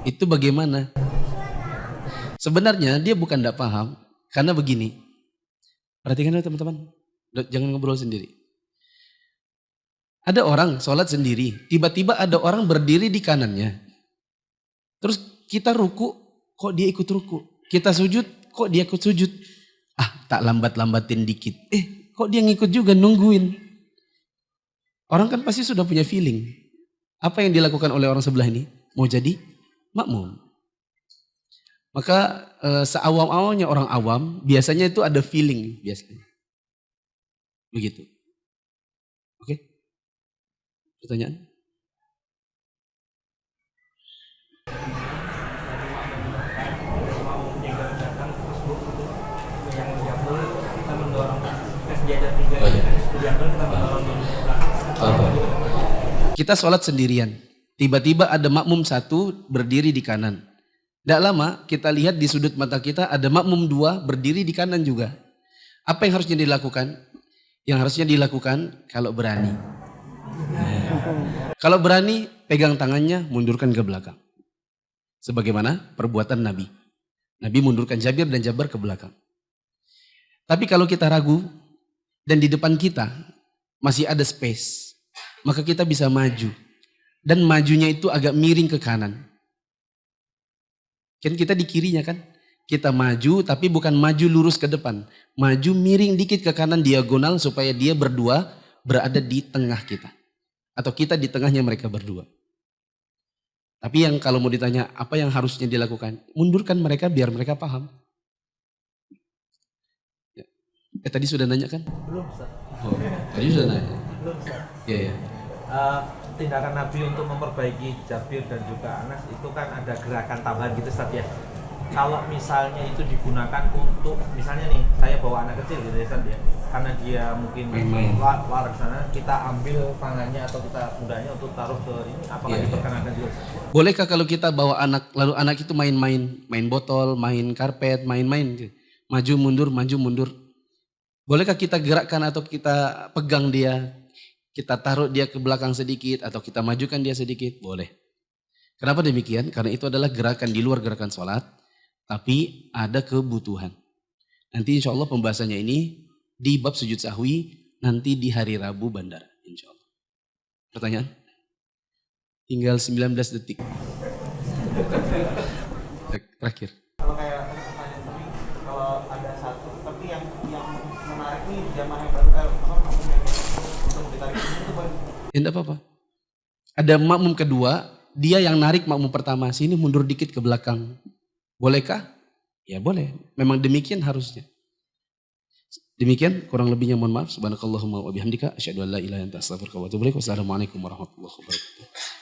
Speaker 1: Itu bagaimana? Sebenarnya dia bukan enggak paham. Karena begini. Perhatikan dulu teman-teman. Jangan ngobrol sendiri. Ada orang sholat sendiri, tiba-tiba ada orang berdiri di kanannya. Terus kita ruku, kok dia ikut ruku. Kita sujud, kok dia ikut sujud. Tak lambat-lambatin dikit. Kok dia ngikut juga nungguin. Orang kan pasti sudah punya feeling. Apa yang dilakukan oleh orang sebelah ini? Mau jadi makmum. Maka seawam-awamnya orang awam, biasanya itu ada feeling biasanya. Begitu. Oke? Pertanyaan? Kita sholat sendirian. Tiba-tiba ada makmum satu berdiri di kanan. Tidak lama kita lihat di sudut mata kita ada makmum dua berdiri di kanan juga. Apa yang harusnya dilakukan? Yang harusnya dilakukan kalau berani. Kalau berani, pegang tangannya, mundurkan ke belakang. Sebagaimana perbuatan Nabi. Nabi mundurkan Jabir dan Jabar ke belakang. Tapi kalau kita ragu, dan di depan kita masih ada space, maka kita bisa maju. Dan majunya itu agak miring ke kanan. Kan kita di kirinya kan? Kita maju, tapi bukan maju lurus ke depan. Maju miring dikit ke kanan diagonal supaya dia berdua berada di tengah kita. Atau kita di tengahnya mereka berdua. Tapi yang kalau mau ditanya apa yang harusnya dilakukan? Mundurkan mereka biar mereka paham. Tadi sudah nanya kan?
Speaker 8: Belum, Ustaz.
Speaker 1: Oh, tadi sudah nanya.
Speaker 8: Belum, Ustaz.
Speaker 1: Iya.
Speaker 8: Tindakan Nabi untuk memperbaiki Jabir dan juga Anas itu kan ada gerakan tambahan gitu, Ustaz ya. Kalau misalnya itu digunakan untuk, misalnya nih, saya bawa anak kecil gitu ya, Ustaz ya. Karena dia mungkin luar sana, kita ambil tangannya atau kita pundaknya untuk taruh ke ini, apakah diperkenankan juga?
Speaker 1: Bolehkah kalau kita bawa anak, lalu anak itu main botol, main karpet, main-main gitu. Maju mundur. Bolehkah kita gerakkan atau kita pegang dia? kita taruh dia ke belakang sedikit atau kita majukan dia sedikit, boleh. Kenapa demikian? Karena itu adalah gerakan di luar gerakan sholat, tapi ada kebutuhan. Nanti insya Allah pembahasannya ini di bab sujud sahwi nanti di hari Rabu Bandar, insya Allah. Pertanyaan? Tinggal 19 detik. Terakhir.
Speaker 8: Kalau kayak pertanyaan tadi, kalau ada satu tapi yang menarik nih jamaah yang baru untuk ditarik ini itu boleh.
Speaker 1: Ya enggak apa-apa. Ada makmum kedua, dia yang narik makmum pertama, sini mundur dikit ke belakang. Bolehkah? Ya boleh. Memang demikian harusnya. Demikian kurang lebihnya mohon maaf. Subhanakallahumma wa bihamdika asyhadu an la ilaha illa anta astaghfiruka wa atubu ilaik. Wassalamualaikum warahmatullahi wabarakatuh.